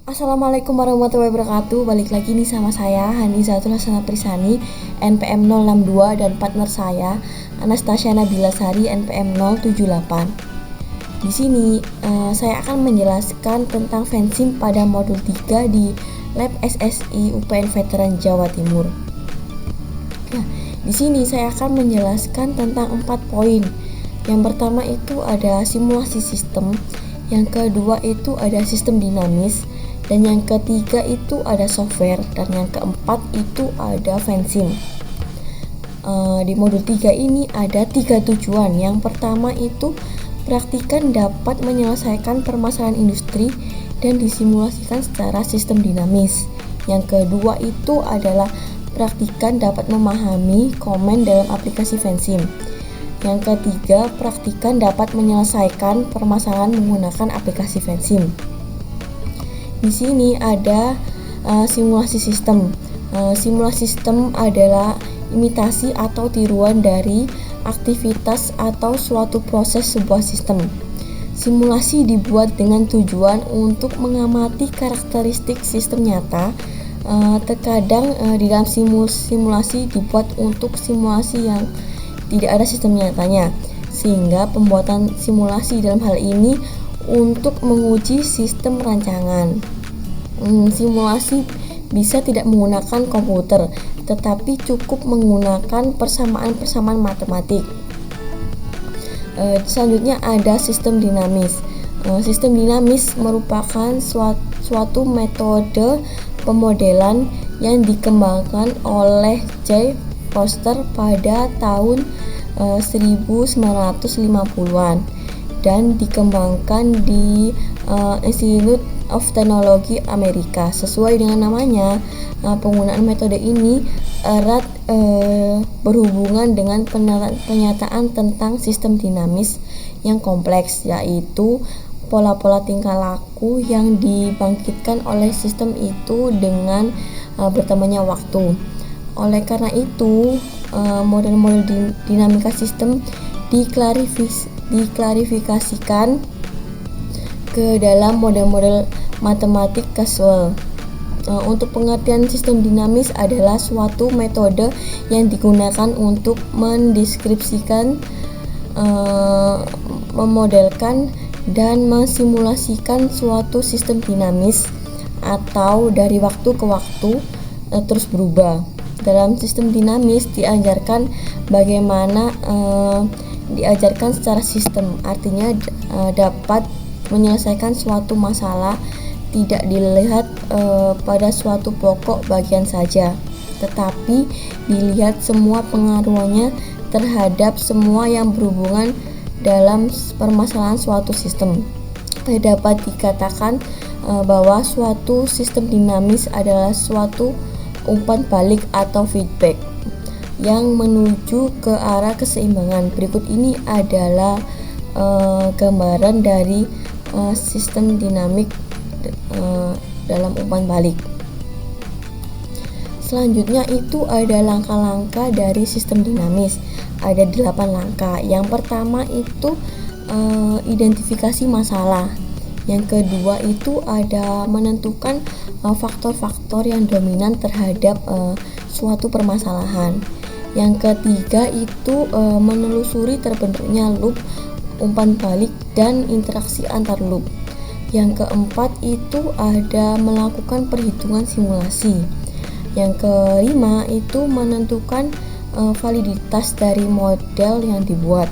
Assalamualaikum warahmatullahi wabarakatuh. Balik lagi nih sama saya Hanizatul Hasanah Trisani, NPM 062, dan partner saya Anastasia Nabila Sari, NPM 078. Di sini saya akan menjelaskan tentang Fensim pada modul 3 di Lab SSI UPN Veteran Jawa Timur. Nah, di sini saya akan menjelaskan tentang 4 poin. Yang pertama itu ada simulasi sistem, yang kedua itu ada sistem dinamis, dan yang ketiga itu ada software, dan yang keempat itu ada Fensim. Di modul 3 ini ada 3 tujuan. Yang pertama itu praktikan dapat menyelesaikan permasalahan industri dan disimulasikan secara sistem dinamis. Yang kedua itu adalah praktikan dapat memahami komen dalam aplikasi Fensim. Yang ketiga, praktikan dapat menyelesaikan permasalahan menggunakan aplikasi Fensim. Di sini ada simulasi sistem. Simulasi sistem adalah imitasi atau tiruan dari aktivitas atau suatu proses sebuah sistem. Simulasi dibuat dengan tujuan untuk mengamati karakteristik sistem nyata. Terkadang di dalam simulasi dibuat untuk simulasi yang tidak ada sistem nyatanya, sehingga pembuatan simulasi dalam hal ini untuk menguji sistem rancangan. Simulasi bisa tidak menggunakan komputer, tetapi cukup menggunakan persamaan-persamaan matematik. Selanjutnya ada sistem dinamis. Sistem dinamis merupakan suatu metode pemodelan yang dikembangkan oleh J. Forster pada tahun 1950-an dan dikembangkan di Institute of Technology Amerika. Sesuai dengan namanya, penggunaan metode ini erat berhubungan dengan penyataan tentang sistem dinamis yang kompleks, yaitu pola-pola tingkah laku yang dibangkitkan oleh sistem itu dengan bertambahnya waktu. Oleh karena itu, model-model dinamika sistem diklarifikasikan ke dalam model-model matematik kasual. Untuk pengertian sistem dinamis adalah suatu metode yang digunakan untuk mendeskripsikan, memodelkan, dan mensimulasikan suatu sistem dinamis atau dari waktu ke waktu terus berubah. Dalam sistem dinamis diajarkan secara sistem, artinya dapat menyelesaikan suatu masalah, tidak dilihat pada suatu pokok bagian saja, tetapi dilihat semua pengaruhnya terhadap semua yang berhubungan dalam permasalahan suatu sistem. Dapat dikatakan bahwa suatu sistem dinamis adalah suatu umpan balik atau feedback yang menuju ke arah keseimbangan. Berikut ini adalah gambaran dari sistem dinamik dalam umpan balik. Selanjutnya itu ada langkah-langkah dari sistem dinamis. Ada 8 langkah. Yang pertama itu identifikasi masalah. Yang kedua itu ada menentukan faktor-faktor yang dominan terhadap suatu permasalahan. Yang ketiga itu menelusuri terbentuknya loop, umpan balik, dan interaksi antar loop. Yang keempat itu ada melakukan perhitungan simulasi. Yang kelima itu menentukan validitas dari model yang dibuat.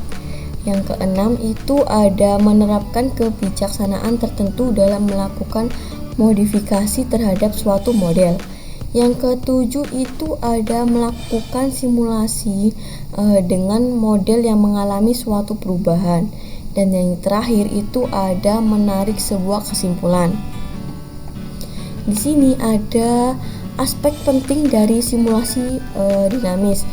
Yang keenam itu ada menerapkan kebijaksanaan tertentu dalam melakukan modifikasi terhadap suatu model. Yang ketujuh itu ada melakukan simulasi dengan model yang mengalami suatu perubahan. Dan yang terakhir itu ada menarik sebuah kesimpulan. Di sini ada aspek penting dari simulasi dinamis.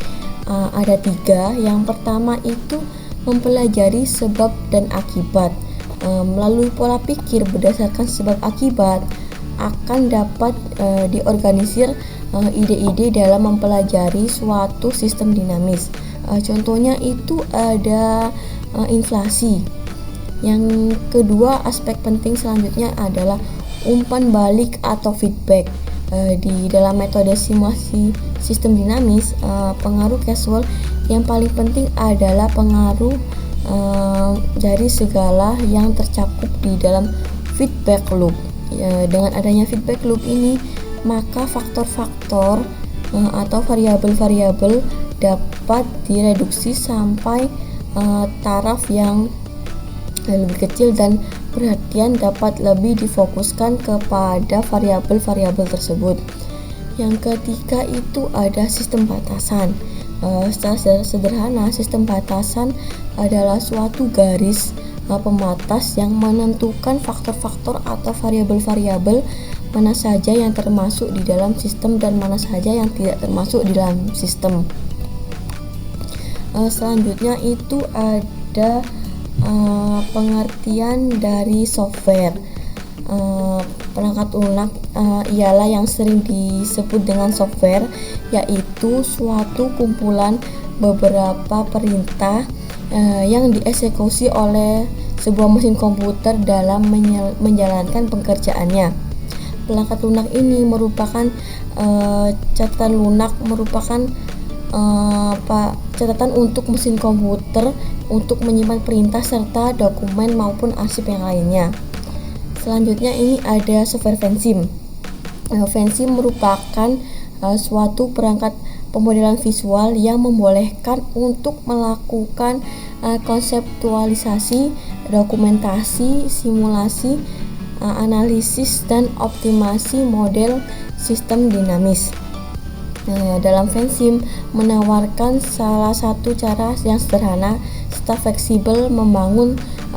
Ada 3. Yang pertama itu mempelajari sebab dan akibat. Melalui pola pikir berdasarkan sebab akibat akan dapat diorganisir ide-ide dalam mempelajari suatu sistem dinamis. Contohnya itu ada inflasi. Yang kedua, aspek penting selanjutnya adalah umpan balik atau feedback. Di dalam metode simulasi sistem dinamis, pengaruh casual yang paling penting adalah pengaruh dari segala yang tercakup di dalam feedback loop. Dengan adanya feedback loop ini, maka faktor-faktor atau variabel-variabel dapat direduksi sampai taraf yang lebih kecil dan perhatian dapat lebih difokuskan kepada variabel-variabel tersebut. Yang ketiga itu ada sistem batasan. Secara sederhana, sistem batasan adalah suatu garis pembatas yang menentukan faktor-faktor atau variabel-variabel mana saja yang termasuk di dalam sistem dan mana saja yang tidak termasuk di dalam sistem. Selanjutnya itu ada pengertian dari software. Perangkat lunak ialah yang sering disebut dengan software, yaitu suatu kumpulan beberapa perintah yang dieksekusi oleh sebuah mesin komputer dalam menjalankan pekerjaannya. Perangkat lunak ini merupakan catatan lunak merupakan catatan untuk mesin komputer untuk menyimpan perintah serta dokumen maupun arsip yang lainnya. Selanjutnya ini ada software FANSIM. FANSIM merupakan suatu perangkat pemodelan visual yang membolehkan untuk melakukan konseptualisasi, dokumentasi, simulasi, analisis, dan optimasi model sistem dinamis. Dalam FANSIM menawarkan salah satu cara yang sederhana serta fleksibel membangun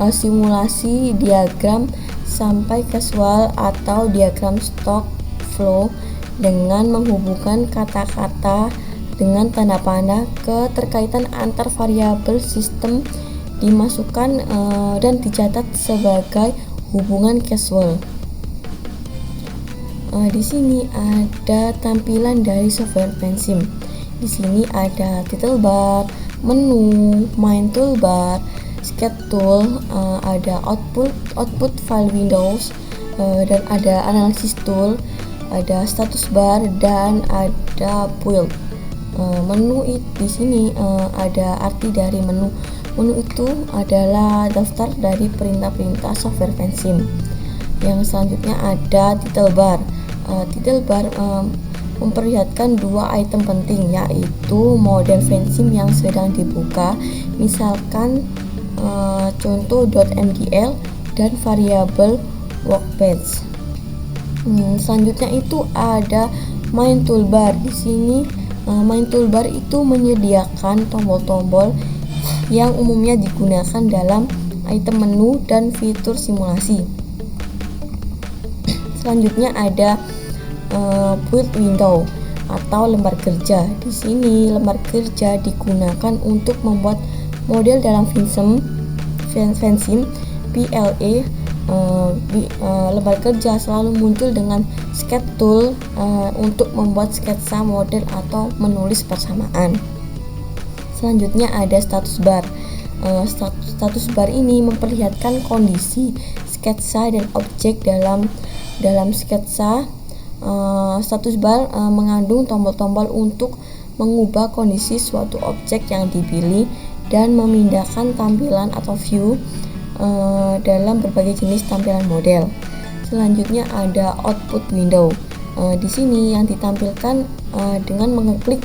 simulasi diagram sampai casual atau diagram stock flow dengan menghubungkan kata-kata dengan tanda panah. Keterkaitan antar variabel sistem dimasukkan dan dicatat sebagai hubungan casual. Di sini ada tampilan dari software FANSIM. Di sini ada title bar, menu, main toolbar, sketch tool, ada output file windows, dan ada analysis tool, ada status bar, dan ada build. Menu di sini ada arti dari menu. Menu itu adalah daftar dari perintah-perintah software FANSIM. Yang selanjutnya ada title bar. Title bar memperlihatkan dua item penting, yaitu model FANSIM yang sedang dibuka, misalkan contoh .mdl, dan variabel workbench. Selanjutnya itu ada main toolbar. Di sini main toolbar itu menyediakan tombol-tombol yang umumnya digunakan dalam item menu dan fitur simulasi. Selanjutnya ada build window atau lembar kerja. Di sini lembar kerja digunakan untuk membuat model dalam FANSIM PLA. Lembar kerja selalu muncul dengan sketch tool untuk membuat sketsa model atau menulis persamaan. Selanjutnya ada status bar. Status bar ini memperlihatkan kondisi sketsa dan objek dalam sketsa. Status bar mengandung tombol-tombol untuk mengubah kondisi suatu objek yang dipilih dan memindahkan tampilan atau view dalam berbagai jenis tampilan model. Selanjutnya ada output window. Di sini yang ditampilkan dengan mengeklik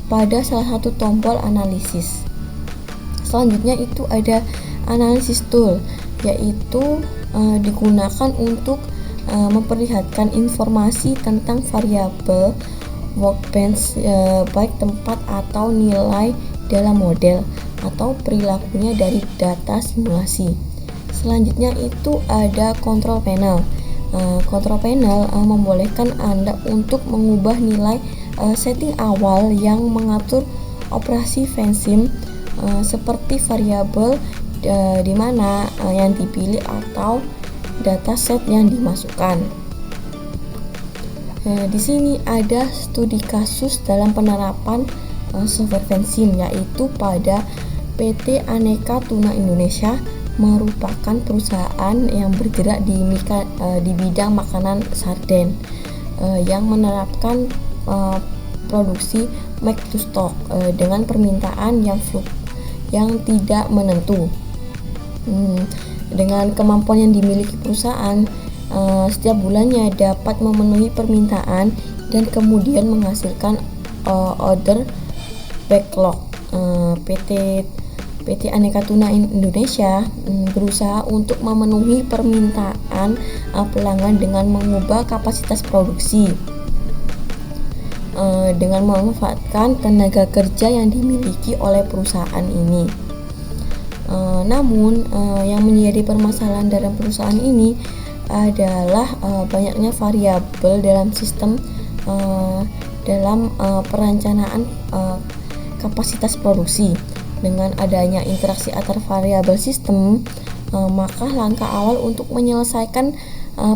pada salah satu tombol analisis. Selanjutnya itu ada analysis tool, yaitu digunakan untuk memperlihatkan informasi tentang variabel workbench, baik tempat atau nilai dalam model atau perilakunya dari data simulasi. Selanjutnya itu ada control panel. Control panel membolehkan Anda untuk mengubah nilai setting awal yang mengatur operasi FANSIM, seperti variabel di mana yang dipilih atau dataset yang dimasukkan. Di sini ada studi kasus dalam penerapan software FANSIM, yaitu pada PT Aneka Tuna Indonesia, merupakan perusahaan yang bergerak di bidang makanan sarden yang menerapkan produksi make to stock dengan permintaan yang tidak menentu. Dengan kemampuan yang dimiliki perusahaan, setiap bulannya dapat memenuhi permintaan dan kemudian menghasilkan order backlog. PT Aneka Tuna Indonesia berusaha untuk memenuhi permintaan pelanggan dengan mengubah kapasitas produksi dengan memanfaatkan tenaga kerja yang dimiliki oleh perusahaan ini. Namun yang menjadi permasalahan dalam perusahaan ini adalah banyaknya variabel dalam sistem dalam perencanaan kapasitas produksi. Dengan adanya interaksi antar variabel sistem, maka langkah awal untuk menyelesaikan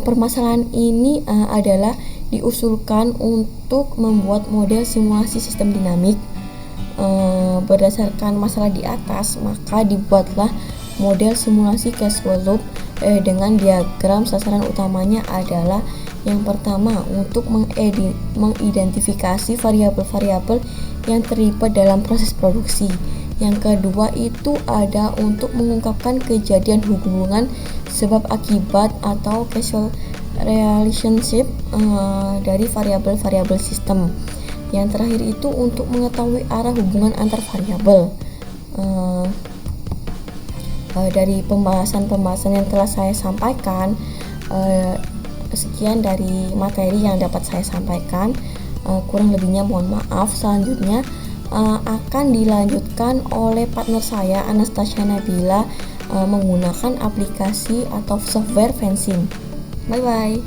permasalahan ini adalah diusulkan untuk membuat model simulasi sistem dinamik. Berdasarkan masalah di atas, maka dibuatlah model simulasi cash flow loop dengan diagram sasaran utamanya adalah yang pertama untuk mengidentifikasi variabel-variabel yang terlibat dalam proses produksi. Yang kedua itu ada untuk mengungkapkan kejadian hubungan sebab akibat atau causal relationship dari variabel-variabel sistem. Yang terakhir itu untuk mengetahui arah hubungan antar variabel. Dari pembahasan yang telah saya sampaikan, sekian dari materi yang dapat saya sampaikan. Kurang lebihnya mohon maaf. Selanjutnya akan dilanjutkan oleh partner saya Anastasia Nabila menggunakan aplikasi atau software fencing. Bye bye.